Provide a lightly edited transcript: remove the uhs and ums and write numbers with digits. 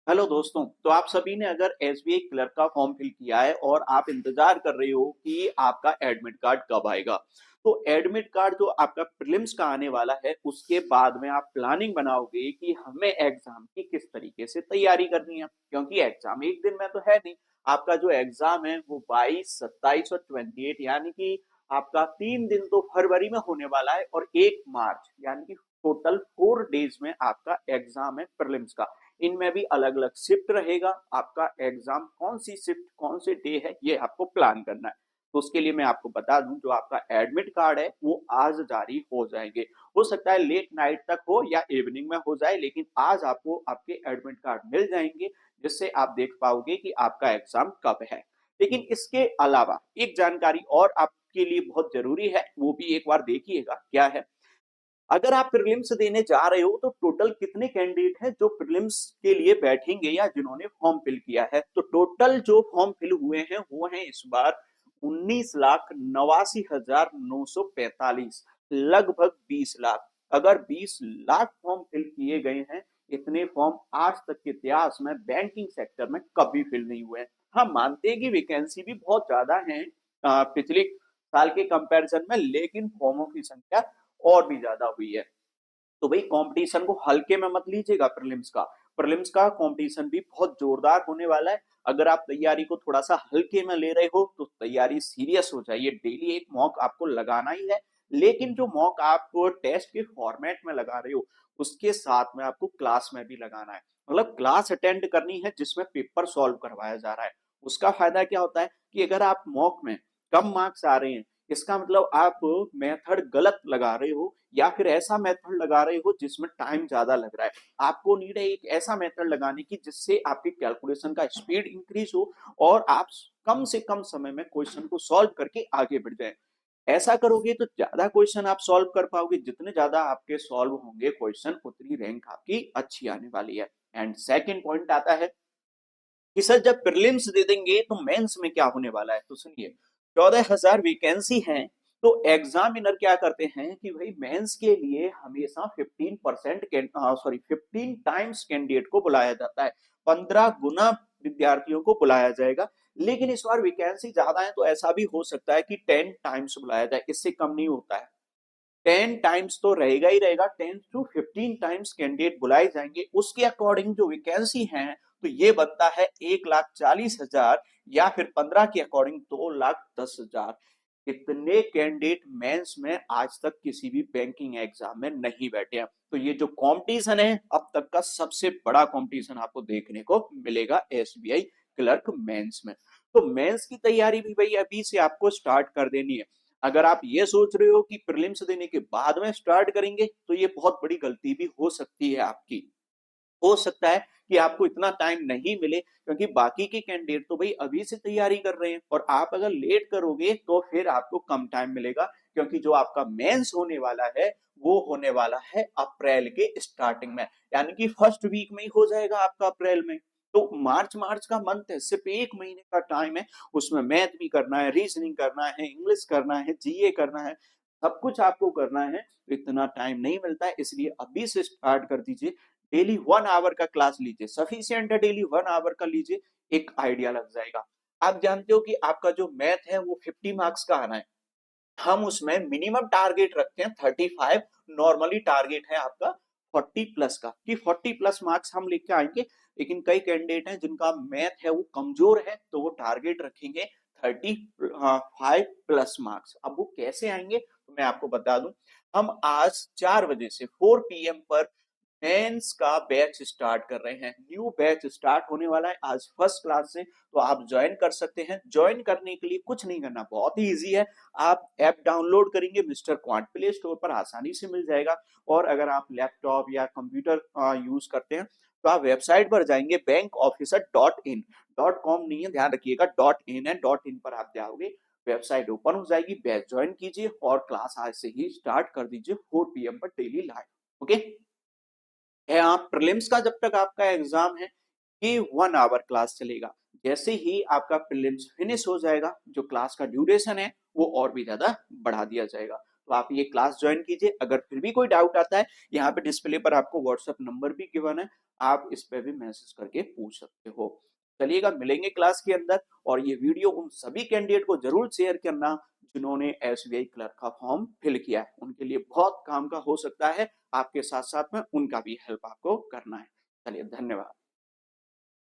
Hello दोस्तों। तो आप सभी ने अगर एसबीआई क्लर्क का फॉर्म फिल किया है और आप इंतजार कर रहे हो कि आपका एडमिट कार्ड कब आएगा, तो एडमिट कार्ड जो आपका प्रीलिम्स का आने वाला है उसके बाद में आप प्लानिंग बनाओगे कि हमें एग्जाम की किस तरीके से तैयारी करनी है, क्योंकि एग्जाम एक दिन में तो है नहीं। आपका जो एग्जाम है वो 22, 27 और 28 यानी कि आपका 3 दिन तो फरवरी में होने वाला है और 1 मार्च यानी कि टोटल 4 डेज में आपका एग्जाम है प्रीलिम्स का। इनमें भी अलग अलग शिफ्ट रहेगा। आपका एग्जाम कौन सी शिफ्ट कौन से डे है ये आपको प्लान करना है। तो उसके लिए मैं आपको बता दूं, जो आपका एडमिट कार्ड है वो आज जारी हो जाएंगे। हो सकता है लेट नाइट तक हो या इवनिंग में हो जाए, लेकिन आज आपको आपके एडमिट कार्ड मिल जाएंगे, जिससे आप देख पाओगे कि आपका एग्जाम कब है। लेकिन इसके अलावा एक जानकारी और आपके लिए बहुत जरूरी है, वो भी एक बार देखिएगा क्या है। अगर आप प्रीलिम्स देने जा रहे हो तो टोटल कितने कैंडिडेट हैं जो प्रीलिम्स के लिए बैठेंगे या जिन्होंने फॉर्म फिल किया है। तो टोटल जो फॉर्म फिल हुए हैं वो हैं इस बार 19,89,945, लगभग 20 लाख। अगर 20 लाख फॉर्म फिल किए गए हैं, इतने फॉर्म आज तक के इतिहास में बैंकिंग सेक्टर में कभी फिल नहीं हुए हैं। हम मानते हैं कि वैकेंसी भी बहुत ज्यादा है पिछले साल के कंपैरिजन में, लेकिन फॉर्मों की संख्या और भी ज्यादा हुई है। तो भाई कंपटीशन को हल्के में मत लीजिएगा। प्रीलिम्स का कंपटीशन भी बहुत जोरदार होने वाला है। अगर आप तैयारी को थोड़ा सा हल्के में ले रहे हो तो तैयारी सीरियस हो जाइए। डेली एक मॉक आपको लगाना ही है, लेकिन जो मॉक आप टेस्ट के फॉर्मेट में लगा रहे हो उसके साथ में आपको क्लास में भी लगाना है। मतलब क्लास अटेंड करनी है जिसमें पेपर सॉल्व करवाया जा रहा है। उसका फायदा क्या होता है कि अगर आप मॉक में कम मार्क्स आ रहे हैं, इसका मतलब आप मेथड गलत लगा रहे हो या फिर ऐसा मेथड लगा रहे हो जिसमें टाइम ज्यादा लग रहा है। आपको नीड है एक ऐसा मेथड लगाने की जिससे आपकी कैलकुलेशन का स्पीड इंक्रीज हो और आप कम से कम समय में क्वेश्चन को सॉल्व करके आगे बढ़ जाए। ऐसा करोगे तो ज्यादा क्वेश्चन आप सॉल्व कर पाओगे। जितने ज्यादा आपके सॉल्व होंगे क्वेश्चन, उतनी रैंक आपकी अच्छी आने वाली है। एंड सेकेंड पॉइंट आता है कि सर जब प्रीलिम्स दे देंगे तो मेंस में क्या होने वाला है। तो सुनिए, 14,000 वैकेंसी हैं। तो एग्जामिनर क्या करते हैं कि भाई मेंस के लिए हमेशा 15% सॉरी 15 टाइम्स कैंडिडेट को बुलाया जाता है। 15 गुना विद्यार्थियों को बुलाया जाएगा। लेकिन इस बार वैकेंसी ज्यादा है तो ऐसा भी हो सकता है कि 10 टाइम्स बुलाया जाए, इससे कम नहीं होता है। 10 टाइम्स तो रहेगा ही रहेगा। 10 to 15 टाइम्स कैंडिडेट बुलाए जाएंगे। उसके अकॉर्डिंग जो वैकेंसी है तो ये बनता है 1,40,000 या फिर 15 के अकॉर्डिंग 2,10,000। इतने कैंडिडेट मेंस में आज तक किसी भी बैंकिंग एग्जाम में नहीं बैठे हैं। तो ये जो कंपटीशन है अब तक का सबसे बड़ा कंपटीशन आपको देखने को मिलेगा एसबीआई क्लर्क मेंस में। तो मेंस की तैयारी भी भाई अभी से आपको स्टार्ट कर देनी है। अगर आप ये सोच रहे हो कि प्रीलिम्स देने के बाद में स्टार्ट करेंगे तो ये बहुत बड़ी गलती भी हो सकती है आपकी। हो सकता है कि आपको इतना टाइम नहीं मिले, क्योंकि बाकी के कैंडिडेट तो भाई अभी से तैयारी कर रहे हैं और आप अगर लेट करोगे तो फिर आपको कम टाइम मिलेगा। क्योंकि जो आपका मेंस होने वाला है वो होने वाला है अप्रैल के स्टार्टिंग में, यानी कि फर्स्ट वीक में ही हो जाएगा आपका अप्रैल में। तो मार्च मार्च का मंथ है, सिर्फ 1 महीने का टाइम है। उसमें मैथ भी करना है, रीजनिंग करना है, इंग्लिश करना है, जीए करना है, सब कुछ आपको करना है। तो इतना टाइम नहीं मिलता है, इसलिए अभी से स्टार्ट कर दीजिए। डेली 1 आवर का क्लास लीजिए, सफिशियंट है। डेली 1 आवर का लीजिए, एक आइडिया लग जाएगा। आप जानते हो कि आपका जो मैथ है वो 50 मार्क्स का आना है। हम उसमें मिनिमम टारगेट रखते हैं 35, नॉर्मली टारगेट है आपका 40 प्लस का, कि 40 प्लस मार्क्स हम लेके आएंगे। लेकिन कई कैंडिडेट हैं जिनका मैथ है वो कमजोर है, तो वो टारगेट रखेंगे 35 प्लस मार्क्स। अब वो कैसे आएंगे तो मैं आपको बता दूं। हम आज 4 बजे से 4 PM पर मेंस का बैच स्टार्ट कर रहे हैं। न्यू बैच स्टार्ट होने वाला है आज फर्स्ट क्लास से, तो आप ज्वाइन कर सकते हैं। ज्वाइन करने के लिए कुछ नहीं करना, बहुत ही इजी है। आप ऐप डाउनलोड करेंगे मिस्टर क्वांट, प्ले स्टोर पर आसानी से मिल जाएगा। और अगर आप लैपटॉप या कंप्यूटर यूज करते हैं तो आप वेबसाइट पर जाएंगे, bankofficer.in.com नहीं है, ध्यान रखिएगा, .in है। .in पर आप जाओगे, वेबसाइट ओपन हो जाएगी, बैच ज्वाइन कीजिए और क्लास आज से ही स्टार्ट कर दीजिए 4 PM पर डेली लाइव। ओके, है आप प्रीलिम्स का जब तक आपका एग्जाम है ये 1 आवर क्लास चलेगा। जैसे ही आपका प्रीलिम्स फिनिश हो जाएगा, जो क्लास का ड्यूरेशन है वो और भी ज्यादा बढ़ा दिया जाएगा। तो आप ये क्लास ज्वाइन कीजिए। अगर फिर भी कोई डाउट आता है, यहाँ पे डिस्प्ले पर आपको व्हाट्सएप नंबर भी गिवन है, आप इस पे भी मैसेज करके पूछ सकते हो। चलिएगा, मिलेंगे क्लास के अंदर। और ये वीडियो उन सभी कैंडिडेट को जरूर शेयर करना जिन्होंने एसबीआई क्लर्क का फॉर्म फिल किया है, उनके लिए बहुत काम का हो सकता है। आपके साथ साथ में उनका भी हेल्प आपको करना है। चलिए, धन्यवाद।